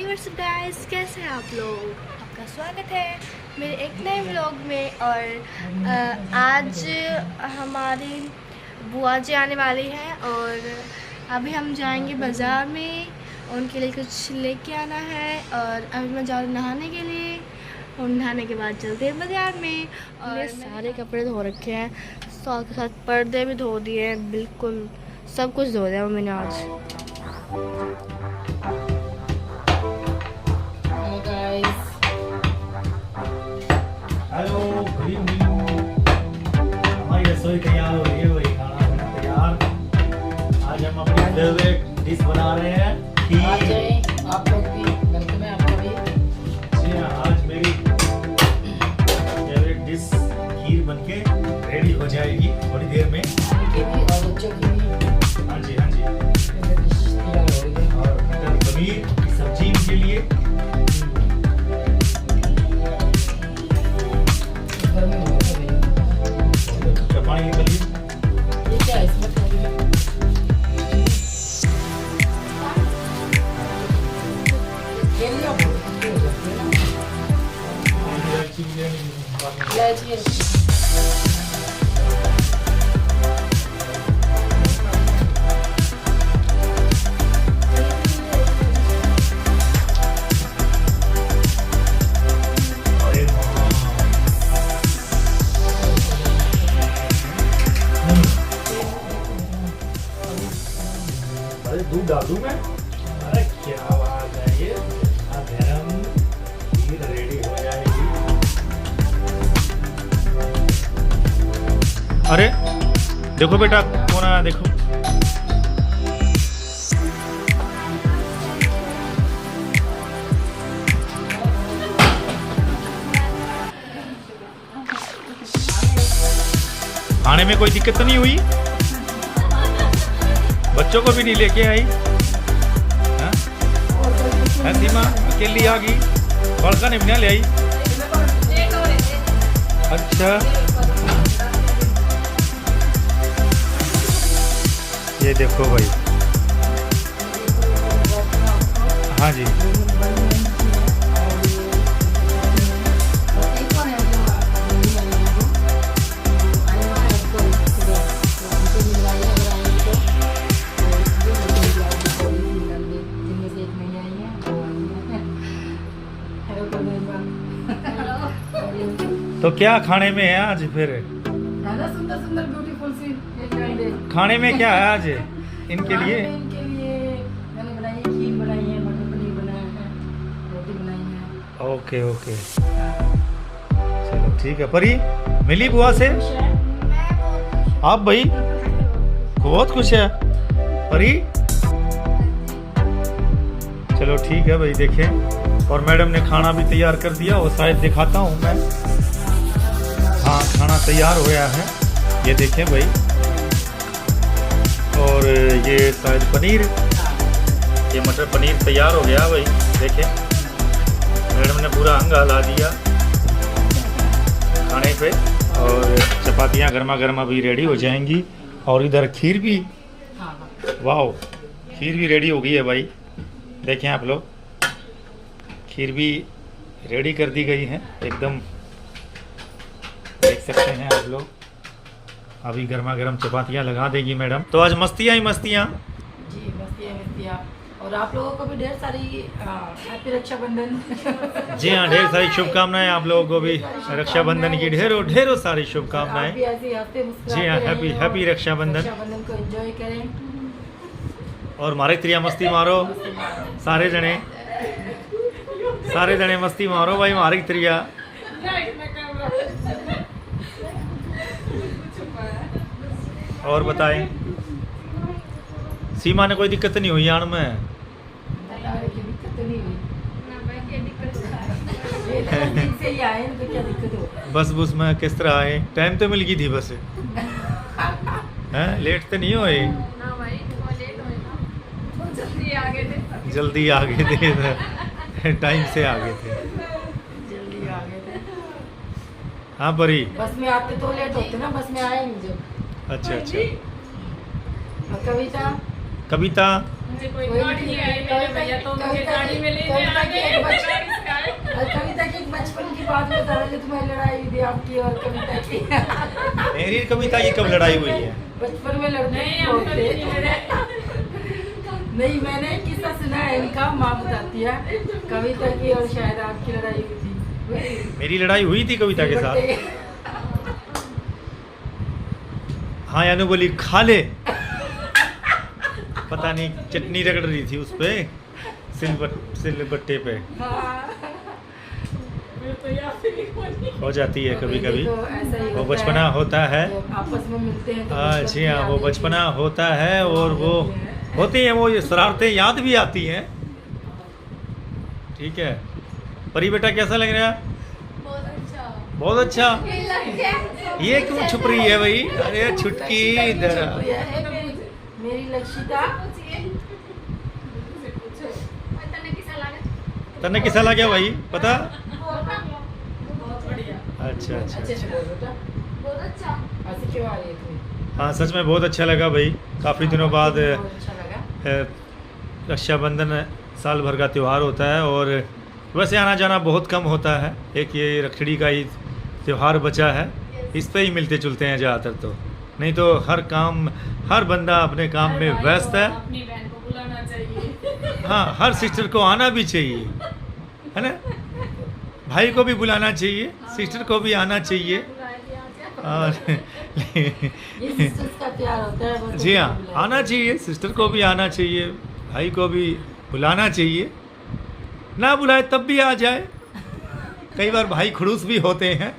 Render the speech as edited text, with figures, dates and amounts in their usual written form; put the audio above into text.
WhatsApp guys, कैसे हैं आप लोग। आपका स्वागत है मेरे एक नए व्लॉग में। और आज हमारी बुआ जी आने वाली हैं और अभी हम जाएंगे बाज़ार में, उनके लिए कुछ लेके आना है। और अभी मैं जा रही नहाने के लिए और नहाने के बाद चलते हैं बाज़ार में। और सारे कपड़े धो रखे हैं, साथ के साथ पर्दे भी धो दिए हैं, बिल्कुल सब कुछ धो दिया मम्मी ने आज। Hello, good evening. हमारी रसोई तैयार हो रही है, वही खाना बना तैयार। आज हम अपनी फेवरेट डिश बना रहे हैं, खीर। आप लोग भी वेलकम है आपका भी। जी हाँ, आज मेरी फेवरेट डिश खीर बनके रेडी हो जाएगी थोड़ी देर में। उनके भी और बच्चों की भी। हाँ जी, हाँ जी। डिश तैयार हो रही है। और मटर पनीर की सब्जी इनके लिए। घर में हो गया पानी निकलिए। ये क्या है इसमें कर रही है? ये लिया हो जाती है ना। इलायची है। अरे दूध डाल दूं मैं? अरे क्या बात है, ये गरम खीर रेडी हो जाएगी। अरे देखो बेटा, कौन आया देखो। खाने में कोई दिक्कत तो नहीं हुई? बच्चों को भी नहीं लेके आई? हाँ सीमा अकेली आ गई, बड़का नहीं ले आई। अच्छा, ये देखो भाई। हाँ जी, तो क्या खाने में है आज फिर? सुंदर सुंदर ब्यूटीफुल सी खाने में क्या है आज इनके लिए? इनके लिए मैंने बनाई है, खीर बनाई है, मटर पनीर बनाया है, रोटी बनाई है। ओके ओके, चलो ठीक है। परी मिली बुआ से? आप भाई बहुत खुश है परी? चलो ठीक है भाई, देखें। और मैडम ने खाना भी तैयार कर दिया, वो शायद दिखाता हूँ मैं। हाँ, खाना तैयार हो गया है, ये देखें भाई। और ये शायद पनीर, ये मटर पनीर तैयार हो गया भाई, देखें। मैडम ने पूरा अंग हिला दिया खाने पे। और चपातियाँ गर्मा गर्मा भी रेडी हो जाएंगी। और इधर खीर भी, वाह, खीर भी रेडी हो गई है भाई। देखें आप लोग, खीर भी रेडी कर दी गई है एकदम, देख सकते हैं आप लोग। अभी गर्मा गर्म चपातियाँ लगा देगी मैडम। तो आज मस्तियाँ ही मस्तियाँ जी, मस्तियाँ मस्तियाँ। और आप लोगों को भी ढेर सारी हैप्पी रक्षाबंधन। जी हाँ, ढेर सारी शुभकामनाएं आप लोगों को भी रक्षाबंधन की ढेरों ढेरों सारी शुभकामनाएं। जी हाँ, हैप्पी हैप्पी रक्षाबंधन। रक्षाबंधन को एंजॉय करें और मारे त्रिया मस्ती मारो, सारे जने मस्ती मारो भाई, मारी त्रिया। और बताएं, सीमा ने कोई दिक्कत नहीं हुई आने में? बस बस मैं किस तरह आए, टाइम तो मिल गई थी बस। हैं, लेट तो नहीं हुए? जल्दी आ गए थे, टाइम से आ गए थे। जल्दी आ गए थे। हाँ परी, बस में आते तो लेट होते ना, बस में आए नहीं जब। अच्छा अच्छा। और कविता कविता मुझे कोई गाड़ी नहीं आई, मेरे भैया तो मुझे गाड़ी में लेने आ गए। कविता की एक बचपन की बात बता रहे जो तुम्हारी लड़ाई हुई थी आपकी और कविता की। मेरी कविता की कब लड़ाई हुई है? बचपन में लड़ते नहीं, बहुत हम थे। कभी नहीं लड़े। नहीं, मैंने एक किस्सा सुना है इनका, माँ बताती है कविता की और शायद आपकी लड़ाई हुई थी। मेरी लड़ाई हुई थी कविता के साथ। हाँ यानी बोली खा ले, पता नहीं चटनी रगड़ रही थी उस पे सिलबट्टे पे। मेरे तो याद ही नहीं बनी। हो जाती है कभी कभी, तो ऐसा ही वो होता बचपना है। होता है। जब आपस में मिलते हैं तो हाँ बचपन जी की हाँ, वो यादें बचपना होता है और वो होती हैं, वो ये शरारतें याद भी आती हैं। ठीक है परी बेटा, कैसा लग रहा है? बहुत अच्छा। बहुत अच्छा। ये लग गया। ये क्यों छुप रही है भाई? अरे छुटकी लक्षिता की इधर आ। छुपी है, मेरी लक्षिता। तन्ने किसा लग गया भाई पता? बहुत बढ़िया। अच्छा अच्छा अच्छे से बोलो बेटा, बहुत अच्छा। ऐसे क्यों आ रही है तुम्हें? हाँ सच में बहुत अच्छा लगा भाई, काफ़ी दिनों बाद बहुत अच्छा लगा। रक्षाबंधन साल भर का त्यौहार होता है और वैसे आना जाना बहुत कम होता है। एक ये रखड़ी का ही त्यौहार बचा है, इस पे ही मिलते जुलते हैं ज़्यादातर, तो नहीं तो हर बंदा अपने काम में भाई व्यस्त को है। अपनी बहन को बुलाना चाहिए। हाँ हर सिस्टर को आना भी चाहिए, है ना? भाई को भी बुलाना चाहिए, सिस्टर को भी आना चाहिए। और ये सिस्टर्स का प्यार होता है, बस जी हाँ, बुलाया। आना चाहिए, सिस्टर को भी आना चाहिए, भाई को भी बुलाना चाहिए। ना बुलाए तब भी आ जाए, कई बार भाई खड़ूस भी होते हैं।